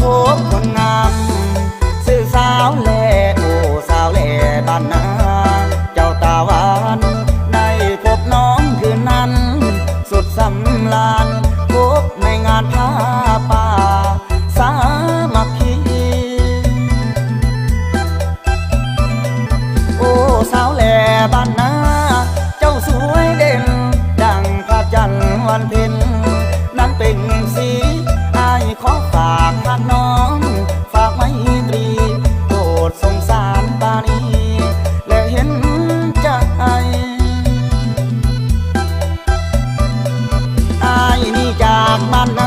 พบคนงามสื่อสาวแลโอ้สาวแลบ้านนาเจ้าตาหวานได้พบน้องคืนนั้นสุดสำราญพบในงานผ้าป่าสามัคคีโอ้สาวแลบ้านนาเจ้าสวยเด่นดังพระจันทร์วันเพ็ญนั้นเป็นสีอายขอฝากหากน้องฝากไมตรีโปรดสงสารปานีและเห็นใจอายนี่จากบ้านนา